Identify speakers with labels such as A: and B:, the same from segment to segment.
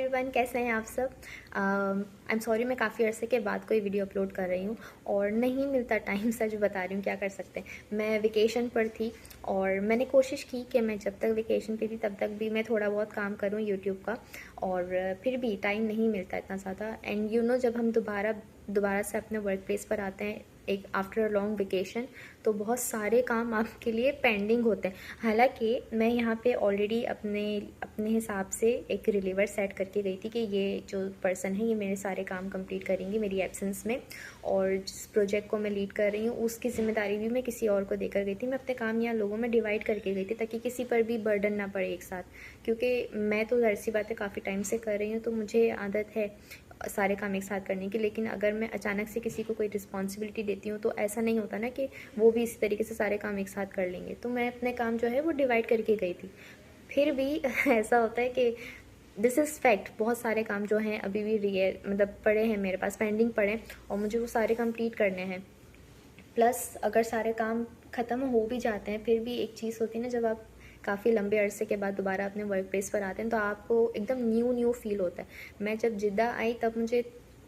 A: Everyone, कैसे हैं आप सब। आई एम सॉरी, मैं काफ़ी अरसे के बाद कोई वीडियो अपलोड कर रही हूँ और नहीं मिलता टाइम, सच बता रही हूँ, क्या कर सकते हैं। मैं वेकेशन पर थी और मैंने कोशिश की कि मैं जब तक वेकेशन पे थी तब तक भी मैं थोड़ा बहुत काम करूँ यूट्यूब का, और फिर भी टाइम नहीं मिलता इतना ज़्यादा। एंड यू नो, जब हम दोबारा से अपने वर्क प्लेस पर आते हैं एक आफ्टर अ लॉन्ग वेकेशन, तो बहुत सारे काम आपके लिए पेंडिंग होते हैं। हालांकि मैं यहाँ पे ऑलरेडी अपने अपने हिसाब से एक रिलीवर सेट करके गई थी कि ये जो पर्सन है ये मेरे सारे काम कंप्लीट करेंगी मेरी एब्सेंस में, और जिस प्रोजेक्ट को मैं लीड कर रही हूँ उसकी जिम्मेदारी भी मैं किसी और को देकर गई थी। मैं अपने काम यहाँ लोगों में डिवाइड करके गई थी ताकि किसी पर भी बर्डन ना पड़े एक साथ, क्योंकि मैं तो ज़ाहिर सी बात है काफ़ी टाइम से कर रही हूँ, तो मुझे आदत है सारे काम एक साथ करने की। लेकिन अगर मैं अचानक से किसी को कोई रिस्पॉन्सिबिलिटी देती हूँ तो ऐसा नहीं होता ना कि वो भी इसी तरीके से सारे काम एक साथ कर लेंगे। तो मैं अपने काम जो है वो डिवाइड करके गई थी। फिर भी ऐसा होता है कि दिस इज़ फैक्ट, बहुत सारे काम जो हैं अभी भी मतलब पड़े हैं मेरे पास, पेंडिंग पड़े हैं और मुझे वो सारे कंप्लीट करने हैं। प्लस अगर सारे काम ख़त्म हो भी जाते हैं फिर भी एक चीज़ होती है ना, जब आप काफ़ी लंबे अरसे के बाद दोबारा अपने वर्क प्लेस पर आते हैं तो आपको एकदम न्यू फील होता है। मैं जब जिद्दा आई तब मुझे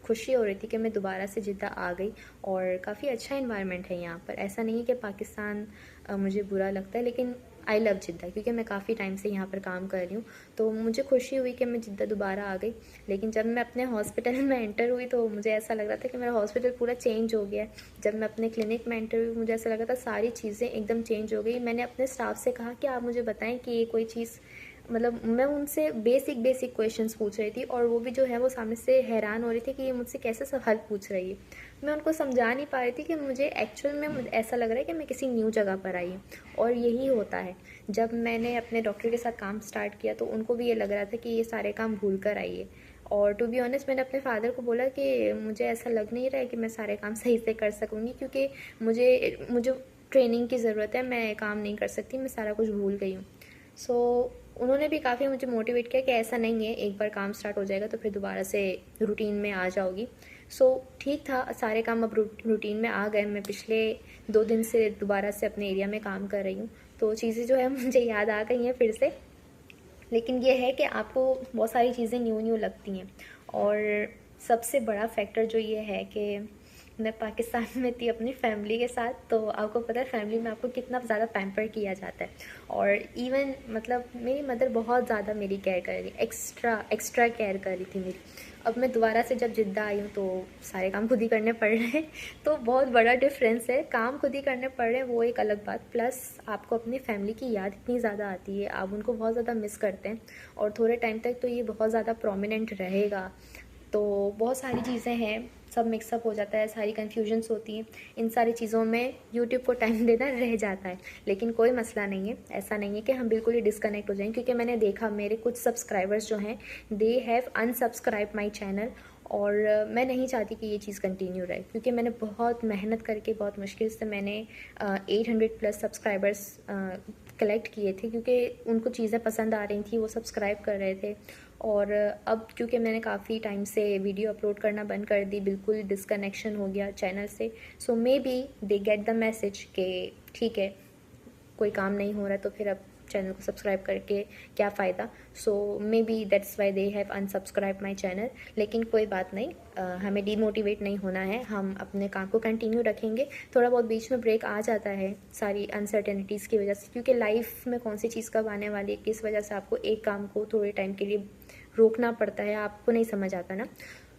A: खुशी हो रही थी कि मैं दोबारा से जिद्दा आ गई, और काफ़ी अच्छा इन्वायरमेंट है यहाँ पर। ऐसा नहीं है कि पाकिस्तान मुझे बुरा लगता है, लेकिन आई लव जिद्दा क्योंकि मैं काफ़ी टाइम से यहाँ पर काम कर रही हूँ, तो मुझे खुशी हुई कि मैं जिद्दा दोबारा आ गई। लेकिन जब मैं अपने हॉस्पिटल में एंटर हुई तो मुझे ऐसा लग रहा था कि मेरा हॉस्पिटल पूरा चेंज हो गया है। जब मैं अपने क्लिनिक में एंटर हुई मुझे ऐसा लगा था सारी चीज़ें एकदम चेंज हो गई। मैंने अपने स्टाफ से कहा कि आप मुझे बताएं कि ये कोई चीज़, मतलब मैं उनसे बेसिक क्वेश्चंस पूछ रही थी और वो भी जो है वो सामने से हैरान हो रही थी कि ये मुझसे कैसे सवाल पूछ रही है। मैं उनको समझा नहीं पा रही थी कि मुझे एक्चुअल में ऐसा लग रहा है कि मैं किसी न्यू जगह पर आई हूँ। और यही होता है, जब मैंने अपने डॉक्टर के साथ काम स्टार्ट किया तो उनको भी ये लग रहा था कि ये सारे काम भूल कर आई है। और टू बी ऑनेस्ट, मैंने अपने फादर को बोला कि मुझे ऐसा लग नहीं रहा है कि मैं सारे काम सही से कर सकूँगी, क्योंकि मुझे मुझे ट्रेनिंग की ज़रूरत है, मैं काम नहीं कर सकती, मैं सारा कुछ भूल गई हूँ। सो उन्होंने भी काफ़ी मुझे मोटिवेट किया कि ऐसा नहीं है, एक बार काम स्टार्ट हो जाएगा तो फिर दोबारा से रूटीन में आ जाओगी। सो ठीक था, सारे काम अब रूटीन में आ गए। मैं पिछले 2 दिन से दोबारा से अपने एरिया में काम कर रही हूँ, तो चीज़ें जो है मुझे याद आ गई हैं फिर से। लेकिन ये है कि आपको बहुत सारी चीज़ें न्यू लगती हैं, और सबसे बड़ा फैक्टर जो ये है कि मैं पाकिस्तान में थी अपनी फैमिली के साथ, तो आपको पता है फैमिली में आपको कितना ज़्यादा पैम्पर किया जाता है। और इवन मतलब मेरी मदर बहुत ज़्यादा मेरी केयर कर रही, एक्स्ट्रा केयर कर रही थी मेरी। अब मैं दोबारा से जब जिद्दा आई हूँ तो सारे काम खुद ही करने पड़ रहे हैं, तो बहुत बड़ा डिफरेंस है। काम खुद ही करने पड़ रहे हैं वो एक अलग बात, प्लस आपको अपनी फैमिली की याद इतनी ज़्यादा आती है, आप उनको बहुत ज़्यादा मिस करते हैं, और थोड़े टाइम तक तो ये बहुत ज़्यादा प्रोमिनेंट रहेगा। तो बहुत सारी चीज़ें हैं, सब मिक्सअप हो जाता है, सारी कन्फ्यूजन्स होती हैं। इन सारी चीज़ों में यूट्यूब को टाइम देना रह जाता है, लेकिन कोई मसला नहीं है। ऐसा नहीं है कि हम बिल्कुल ही डिस्कनेक्ट हो जाएं, क्योंकि मैंने देखा मेरे कुछ सब्सक्राइबर्स जो हैं दे हैव अनसब्सक्राइब माई चैनल, और मैं नहीं चाहती कि ये चीज़ कंटिन्यू रहे, क्योंकि मैंने बहुत मेहनत करके बहुत मुश्किल से मैंने 800+ सब्सक्राइबर्स कलेक्ट किए थे, क्योंकि उनको चीज़ें पसंद आ रही थी, वो सब्सक्राइब कर रहे थे। और अब क्योंकि मैंने काफ़ी टाइम से वीडियो अपलोड करना बंद कर दी, बिल्कुल डिस्कनेक्शन हो गया चैनल से, so maybe they get the message कि ठीक है, कोई काम नहीं हो रहा तो फिर अब चैनल को सब्सक्राइब करके क्या फ़ायदा। So maybe that's why they have unsubscribe my channel. लेकिन कोई बात नहीं, हमें डीमोटिवेट नहीं होना है, हम अपने काम को कंटिन्यू रखेंगे। थोड़ा बहुत बीच में ब्रेक आ जाता है सारी अनसर्टेनिटीज़ की वजह से, क्योंकि लाइफ में कौन सी चीज़ कब आने वाली है, किस वजह से आपको एक काम को थोड़े टाइम के लिए रोकना पड़ता है, आपको नहीं समझ आता ना।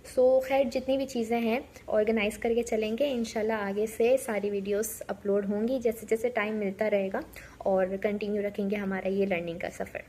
A: सो खैर, जितनी भी चीज़ें हैं ऑर्गेनाइज़ करके चलेंगे, इंशाल्लाह आगे से सारी वीडियोस अपलोड होंगी जैसे जैसे टाइम मिलता रहेगा, और कंटिन्यू रखेंगे हमारा ये लर्निंग का सफ़र।